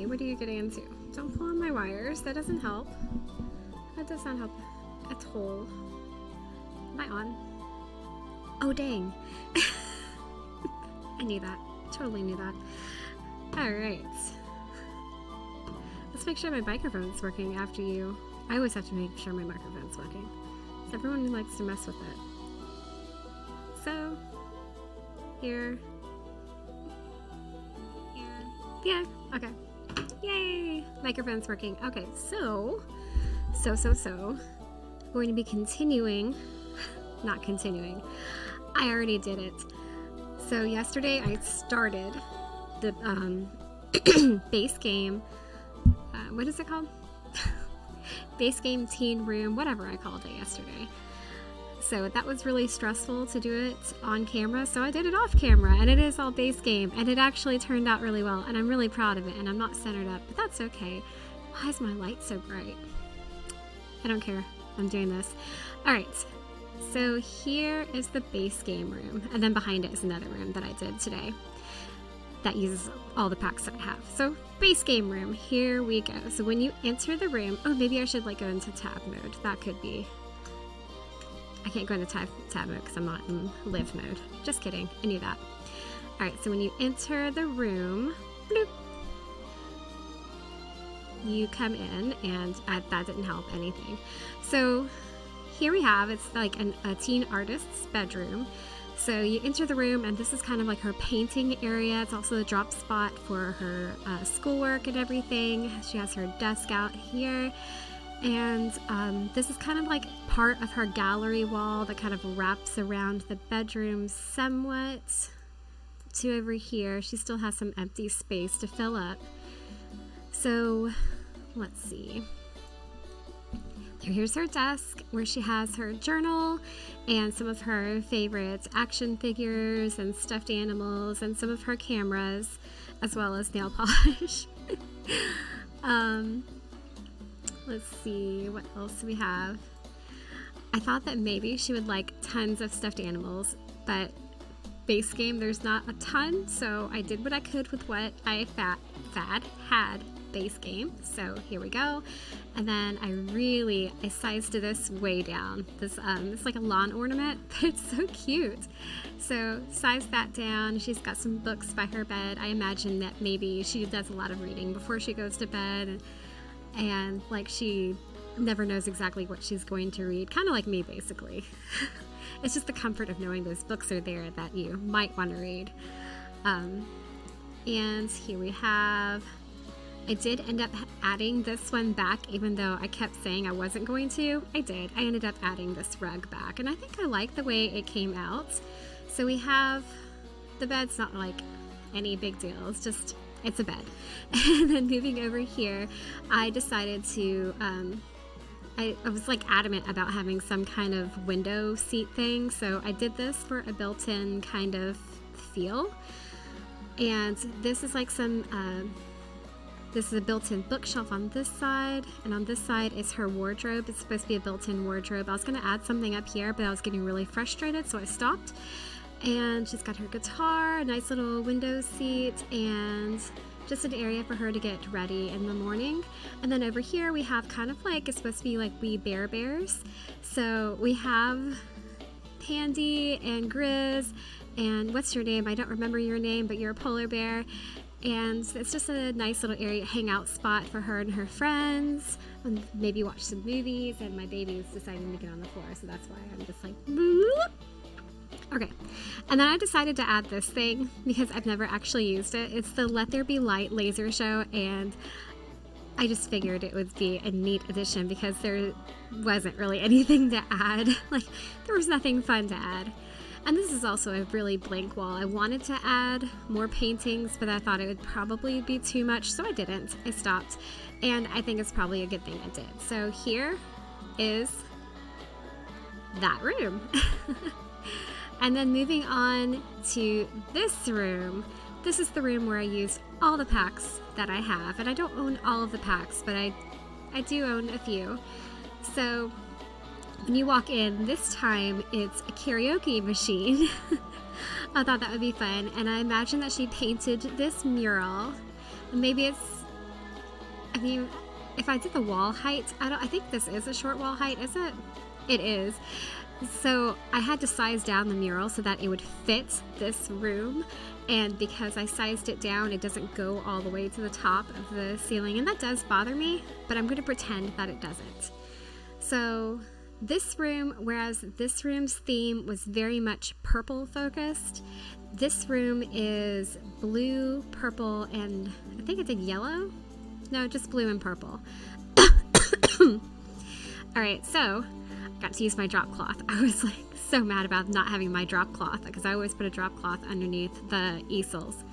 what are you getting into? Don't pull on my wires. That doesn't help. That does not help at all. Am I on? Oh, dang. I knew that. Totally knew that. Alright. Let's make sure my microphone's working after you. I always have to make sure my microphone's working. Everyone likes to mess with it. So, here. Yeah, okay. Yay! Microphone's working. Okay, so. We're going to be continuing. Not continuing. I already did it. So yesterday I started the base game. What is it called? Base game teen room, whatever I called it yesterday. So that was really stressful to do it on camera, so I did it off camera, and it is all base game, and it actually turned out really well, and I'm really proud of it, and I'm not centered up, but that's okay. Why is my light so bright? I don't care. I'm doing this. Alright, so here is the base game room, and then behind it is another room that I did today that uses all the packs that I have. So base game room, here we go. So when you enter the room, oh, maybe I should like go into tab mode. That could be. I can't go into tab mode because I'm not in live mode. Just kidding, I knew that. Alright, so when you enter the room, bloop, you come in, and that didn't help anything. So here we have, it's like a teen artist's bedroom. So you enter the room, and this is kind of like her painting area. It's also the drop spot for her schoolwork and everything. She has her desk out here. And this is kind of like part of her gallery wall that kind of wraps around the bedroom somewhat. To over here, she still has some empty space to fill up. So let's see. Here's her desk where she has her journal and some of her favorite action figures and stuffed animals and some of her cameras, as well as nail polish. Let's see, what else do we have? I thought that maybe she would like tons of stuffed animals, but base game there's not a ton, so I did what I could with what I had base game. So here we go. And then I sized this way down. This it's like a lawn ornament, but it's so cute. So sized that down. She's got some books by her bed. I imagine that maybe she does a lot of reading before she goes to bed, and like she never knows exactly what she's going to read, kind of like me basically. It's just the comfort of knowing those books are there that you might want to read. And here we have, I did end up adding this one back, even though I kept saying I wasn't going to. I did. I ended up adding this rug back, and I think I like the way it came out. So we have, the bed's not like any big deal, it's a bed. And then moving over here, I decided to, I was like adamant about having some kind of window seat thing, so I did this for a built-in kind of feel. And this is like this is a built-in bookshelf on this side, and on this side is her wardrobe. It's supposed to be a built-in wardrobe. I was going to add something up here, but I was getting really frustrated, so I stopped. And she's got her guitar, a nice little window seat, and just an area for her to get ready in the morning. And then over here we have kind of like, it's supposed to be like wee bears. So we have Pandy and Grizz and what's your name? I don't remember your name, but you're a polar bear. And it's just a nice little area, hangout spot for her and her friends, and maybe watch some movies. And my baby's deciding to get on the floor, so that's why I'm just like, bloop. Okay, and then I decided to add this thing because I've never actually used it. It's the Let There Be Light laser show, and I just figured it would be a neat addition because there wasn't really anything to add. Like, there was nothing fun to add. And this is also a really blank wall. I wanted to add more paintings, but I thought it would probably be too much, so I didn't. I stopped, and I think it's probably a good thing I did. So here is that room. And then moving on to this room, this is the room where I use all the packs that I have. And I don't own all of the packs, but I do own a few. So when you walk in, this time it's a karaoke machine. I thought that would be fun. And I imagine that she painted this mural. Maybe it's I mean, if I did the wall height, I think this is a short wall height, is it? It is. So I had to size down the mural so that it would fit this room, and because I sized it down, it doesn't go all the way to the top of the ceiling, and that does bother me, but I'm going to pretend that it doesn't. So this room, whereas this room's theme was very much purple focused, this room is blue, purple, and I think I did yellow? No, just blue and purple. Alright, so got to use my drop cloth. I was like so mad about not having my drop cloth because I always put a drop cloth underneath the easels.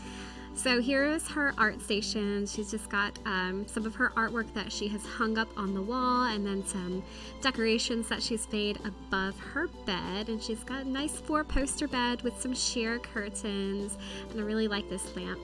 So here is her art station. She's just got some of her artwork that she has hung up on the wall, and then some decorations that she's made above her bed. And she's got a nice 4-poster bed with some sheer curtains, and I really like this lamp.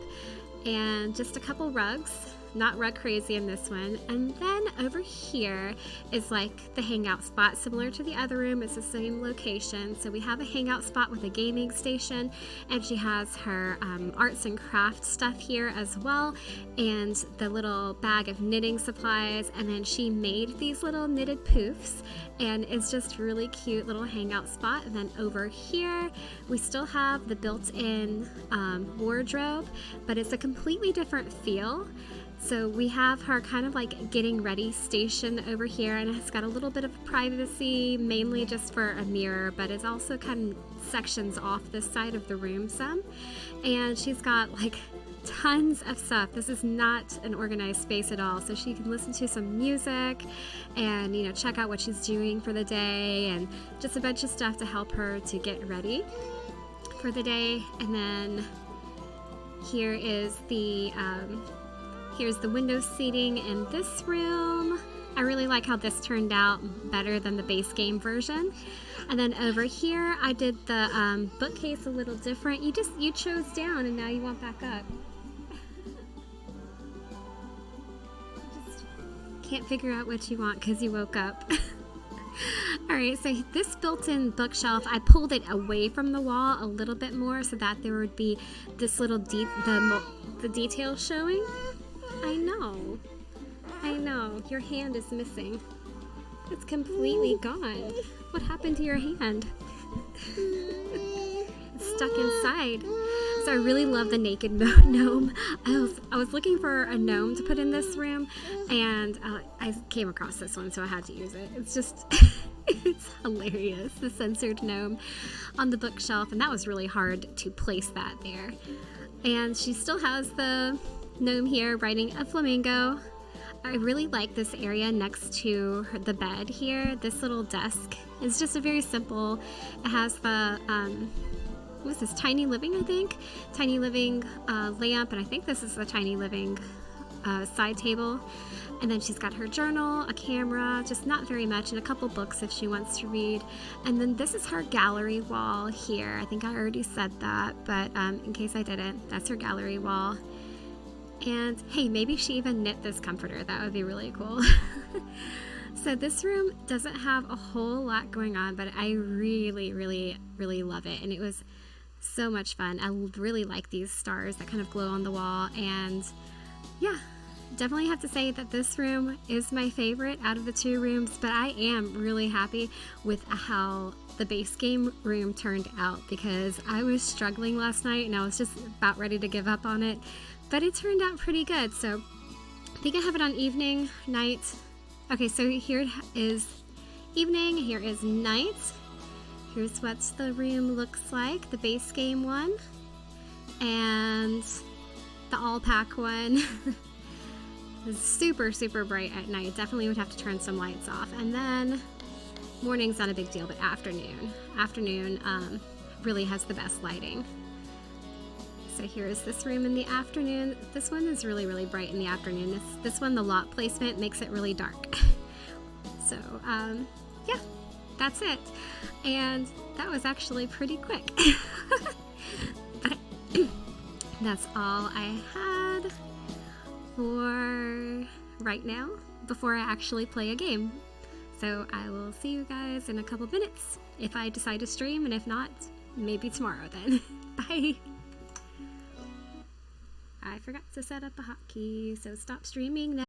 And just a couple rugs. Not rug crazy in this one. And then over here is like the hangout spot, similar to the other room. It's the same location. So we have a hangout spot with a gaming station, and she has her arts and crafts stuff here as well, and the little bag of knitting supplies. And then she made these little knitted poofs, and it's just a really cute little hangout spot. And then over here we still have the built-in wardrobe, but it's a completely different feel. So we have her kind of like getting ready station over here, and it's got a little bit of privacy, mainly just for a mirror, but it's also kind of sections off this side of the room some. And she's got like tons of stuff. This is not an organized space at all, so she can listen to some music and, you know, check out what she's doing for the day, and just a bunch of stuff to help her to get ready for the day. And then here is the here's the window seating in this room. I really like how this turned out better than the base game version. And then over here, I did the bookcase a little different. You chose down, and now you want back up. Just can't figure out what you want because you woke up. Alright, so this built-in bookshelf, I pulled it away from the wall a little bit more so that there would be this little the detail showing. I know, your hand is missing. It's completely gone. What happened to your hand? It's stuck inside. So I really love the naked gnome. I was looking for a gnome to put in this room, and I came across this one, so I had to use it. It's just, it's hilarious, the censored gnome on the bookshelf, and that was really hard to place that there. And she still has the gnome here riding a flamingo. I really like this area next to the bed here. This little desk is just a very simple, it has the what's this, Tiny Living, I think? Tiny Living lamp, and I think this is the Tiny Living side table. And then she's got her journal, a camera, just not very much, and a couple books if she wants to read. And then this is her gallery wall here. I think I already said that, but in case I didn't, that's her gallery wall. And hey, maybe she even knit this comforter. That would be really cool. So this room doesn't have a whole lot going on, but I really, really, really love it. And it was so much fun. I really like these stars that kind of glow on the wall. And yeah, definitely have to say that this room is my favorite out of the two rooms, but I am really happy with how the base game room turned out, because I was struggling last night and I was just about ready to give up on it. But it turned out pretty good, so I think I have it on evening, night. Okay, so here is evening, here is night. Here's what the room looks like, the base game one, and the all-pack one. It's super, super bright at night. Definitely would have to turn some lights off. And then morning's not a big deal, but afternoon really has the best lighting. So here's this room in the afternoon. This one is really, really bright in the afternoon. This one, the lot placement makes it really dark. So, yeah, that's it. And that was actually pretty quick. But that's all I had for right now before I actually play a game. So I will see you guys in a couple minutes if I decide to stream, and if not, maybe tomorrow then. Bye! I forgot to set up a hotkey, so stop streaming now.